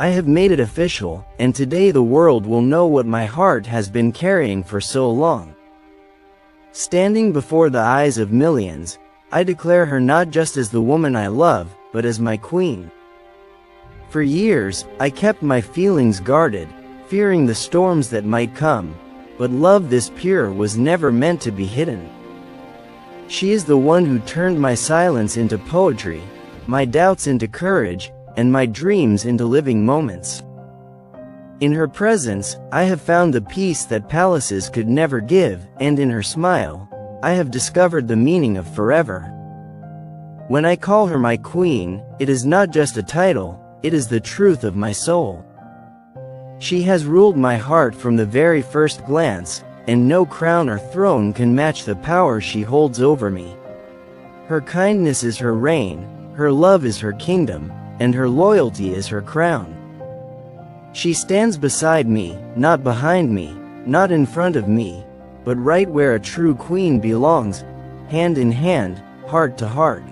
I have made it official, and today the world will know what my heart has been carrying for so long. Standing before the eyes of millions, I declare her not just as the woman I love, but as my queen. For years, I kept my feelings guarded, fearing the storms that might come, but love this pure was never meant to be hidden. She is the one who turned my silence into poetry, my doubts into courage, and my dreams into living moments. In her presence, I have found the peace that palaces could never give, and in her smile, I have discovered the meaning of forever. When I call her my queen, it is not just a title, it is the truth of my soul. She has ruled my heart from the very first glance, and no crown or throne can match the power she holds over me. Her kindness is her reign, her love is her kingdom, and her loyalty is her crown. She stands beside me, not behind me, not in front of me, but right where a true queen belongs, hand in hand, heart to heart.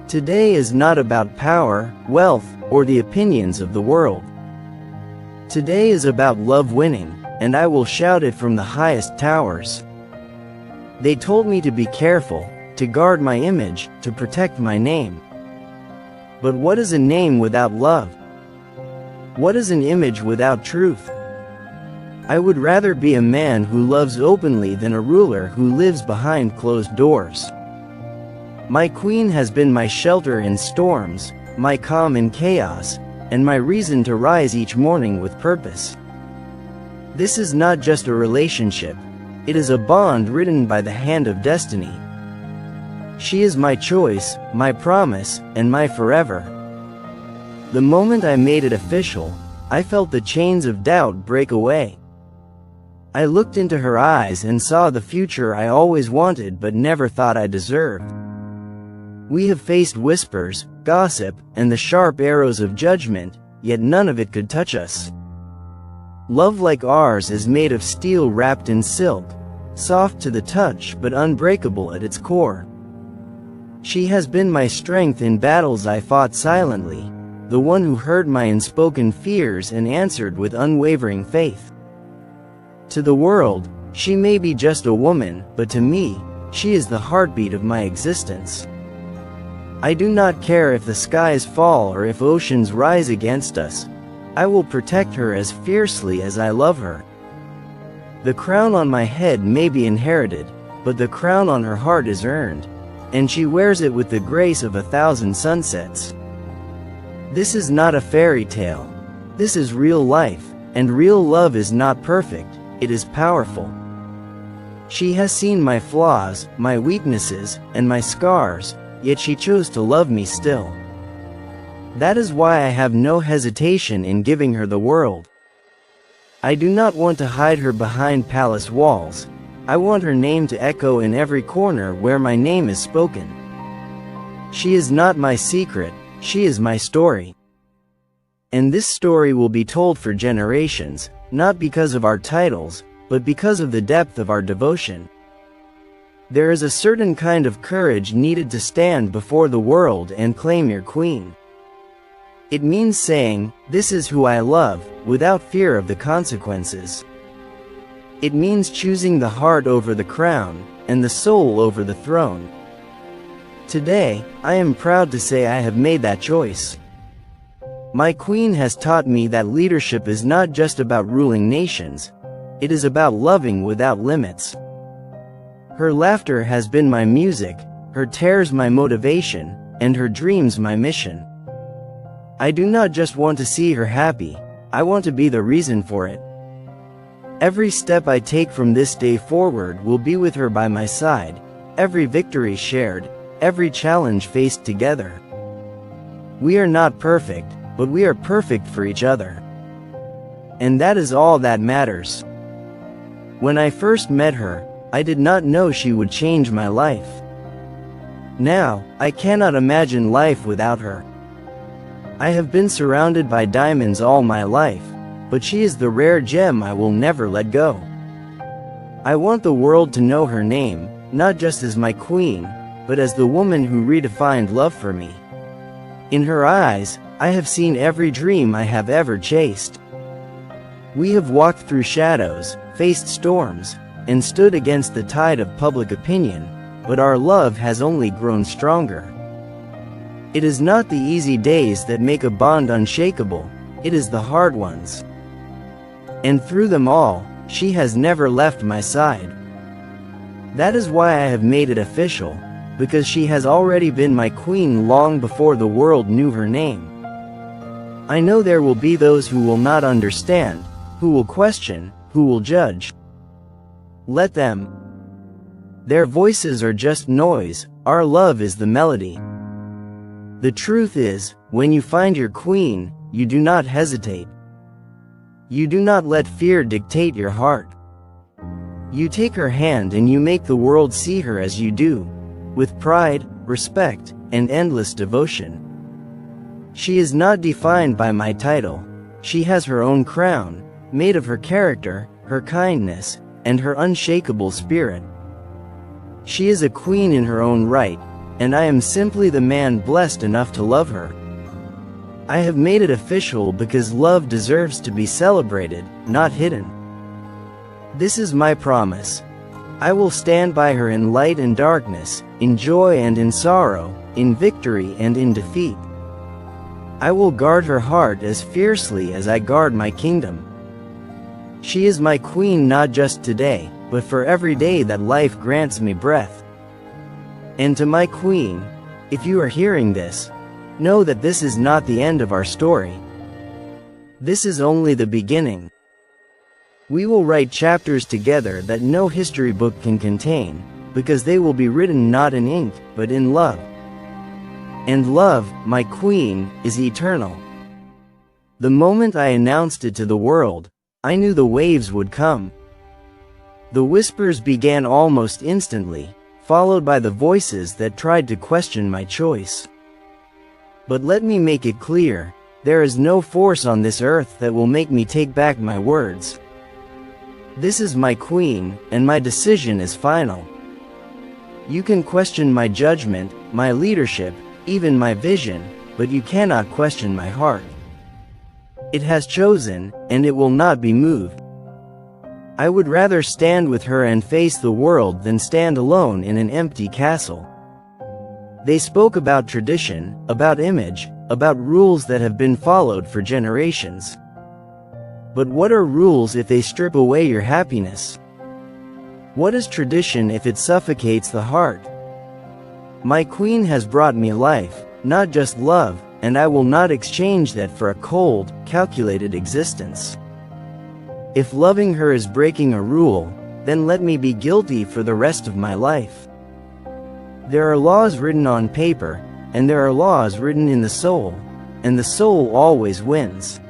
Today is not about power, wealth, or the opinions of the world. Today is about love winning, and I will shout it from the highest towers. They told me to be careful, to guard my image, to protect my name. But what is a name without love? What is an image without truth? I would rather be a man who loves openly than a ruler who lives behind closed doors. My queen has been my shelter in storms, my calm in chaos, and my reason to rise each morning with purpose. This is not just a relationship, it is a bond written by the hand of destiny. She is my choice, my promise, and my forever. The moment I made it official, I felt the chains of doubt break away. I looked into her eyes and saw the future I always wanted but never thought I deserved. We have faced whispers, gossip, and the sharp arrows of judgment, yet none of it could touch us. Love like ours is made of steel wrapped in silk, soft to the touch but unbreakable at its core. She has been my strength in battles I fought silently, the one who heard my unspoken fears and answered with unwavering faith. To the world, she may be just a woman, but to me, she is the heartbeat of my existence. I do not care if the skies fall or if oceans rise against us. I will protect her as fiercely as I love her. The crown on my head may be inherited, but the crown on her heart is earned, and she wears it with the grace of 1,000 sunsets. This is not a fairy tale. This is real life, and real love is not perfect, it is powerful. She has seen my flaws, my weaknesses, and my scars, yet she chose to love me still. That is why I have no hesitation in giving her the world. I do not want to hide her behind palace walls. I want her name to echo in every corner where my name is spoken. She is not my secret, she is my story. And this story will be told for generations, not because of our titles, but because of the depth of our devotion. There is a certain kind of courage needed to stand before the world and claim your queen. It means saying, "This is who I love," without fear of the consequences. It means choosing the heart over the crown, and the soul over the throne. Today, I am proud to say I have made that choice. My queen has taught me that leadership is not just about ruling nations. It is about loving without limits. Her laughter has been my music, her tears my motivation, and her dreams my mission. I do not just want to see her happy, I want to be the reason for it. Every step I take from this day forward will be with her by my side, every victory shared, every challenge faced together. We are not perfect, but we are perfect for each other. And that is all that matters. When I first met her, I did not know she would change my life. Now, I cannot imagine life without her. I have been surrounded by diamonds all my life, but she is the rare gem I will never let go. I want the world to know her name, not just as my queen, but as the woman who redefined love for me. In her eyes, I have seen every dream I have ever chased. We have walked through shadows, faced storms, and stood against the tide of public opinion, but our love has only grown stronger. It is not the easy days that make a bond unshakable, it is the hard ones. And through them all, she has never left my side. That is why I have made it official, because she has already been my queen long before the world knew her name. I know there will be those who will not understand, who will question, who will judge. Let them. Their voices are just noise, our love is the melody. The truth is, when you find your queen, you do not hesitate. You do not let fear dictate your heart. You take her hand and you make the world see her as you do, with pride, respect, and endless devotion. She is not defined by my title. She has her own crown, made of her character, her kindness, and her unshakable spirit. She is a queen in her own right, and I am simply the man blessed enough to love her. I have made it official because love deserves to be celebrated, not hidden. This is my promise. I will stand by her in light and darkness, in joy and in sorrow, in victory and in defeat. I will guard her heart as fiercely as I guard my kingdom. She is my queen not just today, but for every day that life grants me breath. And to my queen, if you are hearing this, know that this is not the end of our story. This is only the beginning. We will write chapters together that no history book can contain, because they will be written not in ink, but in love. And love, my queen, is eternal. The moment I announced it to the world, I knew the waves would come. The whispers began almost instantly, followed by the voices that tried to question my choice. But let me make it clear, there is no force on this earth that will make me take back my words. This is my queen, and my decision is final. You can question my judgment, my leadership, even my vision, but you cannot question my heart. It has chosen, and it will not be moved. I would rather stand with her and face the world than stand alone in an empty castle. They spoke about tradition, about image, about rules that have been followed for generations. But what are rules if they strip away your happiness? What is tradition if it suffocates the heart? My queen has brought me life, not just love, and I will not exchange that for a cold, calculated existence. If loving her is breaking a rule, then let me be guilty for the rest of my life. There are laws written on paper, and there are laws written in the soul, and the soul always wins.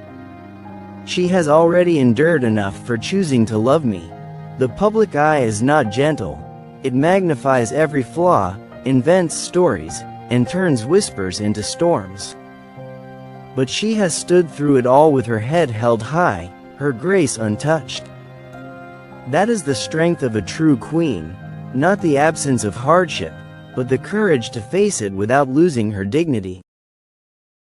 She has already endured enough for choosing to love me. The public eye is not gentle. It magnifies every flaw, invents stories, and turns whispers into storms. But she has stood through it all with her head held high, her grace untouched. That is the strength of a true queen, not the absence of hardship, but the courage to face it without losing her dignity.